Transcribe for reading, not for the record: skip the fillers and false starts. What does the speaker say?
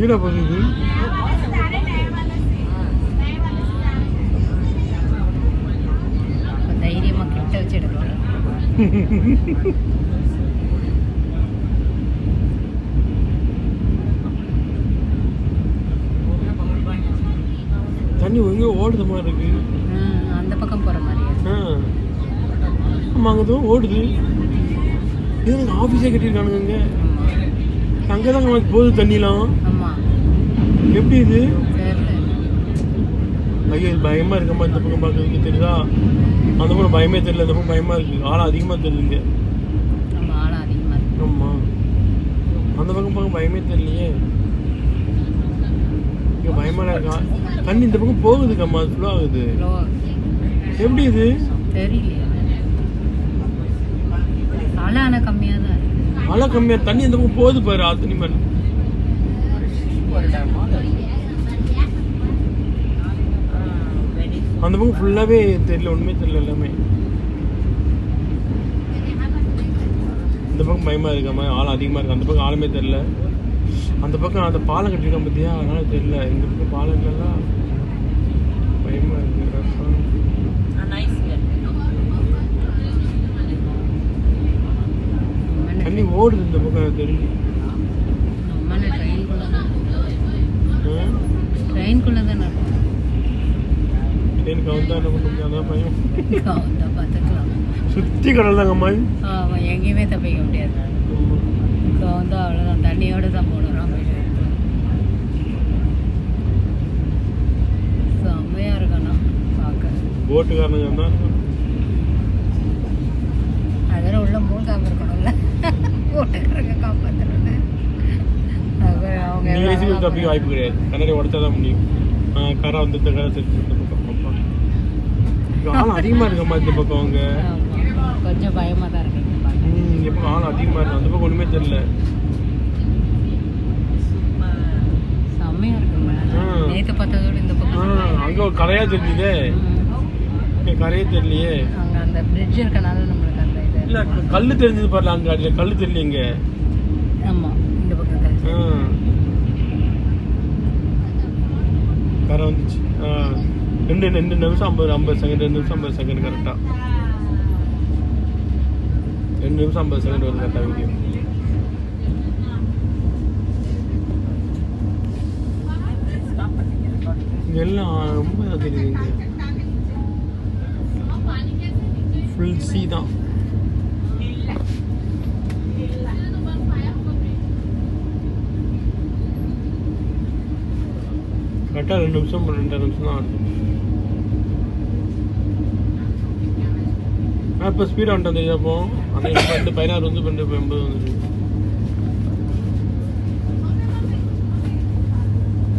வீடா போகுது. தைரியமா கிட்ட வச்சு எடுக்கலாம். தண்ணி எங்கே ஓடுது மாதிரி இருக்கு. அந்த பக்கம் போற மாதிரி. ஆமா அங்கதான் ஓடுது. இது ஆபீஸே கட்டிருக்கானுங்க. அங்கதான் போகுது தண்ணிலாம். எப்படி இது? ஐயோ இது பயமா இருக்கமா இந்த பக்கம் பார்க்கறதுக்கு தெரியுதா? அந்த பக்கம் பயமே தெரியல, இந்த பக்கம் பயமா இருக்கு. ஆழம் அதிகமா தெரியுதுங்க. ஆமா அந்த பக்கம் பார்க்க பயமே தெரியலையே. இங்க பயமா இருக்கா? தண்ணி இந்த பக்கம் போகுதுக்கம்மா, ஃப்ளோ ஆகுது. எப்படி இது தெரியல. அலை கம்மியா தான் இருக்கு. அலை கம்மியா தண்ணி இந்த பக்கம் போகுது பாரு. ஆத்தனி மேல அந்த பக்கம் ஃபுல்லாவே தெரியல, ஒண்ணுமே தெரியல. எல்லாமே இந்த பக்கம் பயமா இருக்காம, ஆழம் அதிகமா இருக்கு. அந்த பக்கம் ஆழமே தெரியல. அந்த பக்கம் அந்த பாலம் கட்டிருக்கான் பத்தியா, அதனால தெரியல. இந்த பக்கம் பாலம் எல்லாம் பயமா இருக்கு. தண்ணி ஓடுது இந்த பக்கம் தெரியல. ட்ரெயின் கவுந்தா என்ன பண்ணுங்க, அதான் பயம். பார்த்துக்கலாம். சுத்தி கடல் தாங்க அம்மா. எங்கேயுமே தப்பிக்க முடியாது. கவுந்தா அவ்வளோதான், தண்ணியோட தான் போகணும். செம்மையா இருக்கணும் பார்க்க. போட்டுக்காரனுங்க தான் அதெல்லாம் உள்ள மூழ்காம இருக்கணும்ல. போட்டுக்காரங்க காப்பாற்றணும்னு அவங்க தப்பிக்க வாய்ப்பு கிடையாது. கண்ணாடி உடச்சாதான் முடியும். கரை வந்து இந்த கரை தெரிஞ்சு இந்த பக்கம் ஆழம் அதிகமா இருக்கம்மா. இந்த பக்கம் அவங்க கொஞ்சம் பயமா தான் இருக்கு. எப்போ ஆழம் அதிகமா இருக்கு. அந்த பக்கம் ஒண்ணுமே தெரியல. செம்மையா இருக்குங்க. நேத்து பார்த்ததோட இந்த பக்கம் அங்க ஒரு கரையா தெரிஞ்சுதே. கரையே தெரியலையே. அங்க அந்த பிரிட்ஜ் இருக்கனால நம்மளுக்கு அந்த இது இல்ல கல்லு தெரிஞ்சது பாருல. அங்க அடியில கல்லு தெரியலங்க. ஆமா இந்த பக்கம் கரை வந்துச்சு. 2 நிமிஷம் 50 செகண்ட். 2 நிமிஷம் 50 செகண்ட் கரெக்டா. 2 நிமிஷம் 50 செகண்ட் வருது கரெக்டா வீடியோ. எல்லாம் ரொம்ப தெரியுதுங்க. ஃபுல் சீ தான். கரெக்டாக 2 நிமிஷம் 2 நிமிஷம் தான் ஆகுது. இப்போ ஸ்பீடாக வந்துட்டு அப்போ அந்த 16 வந்து 80 வந்துருக்கு.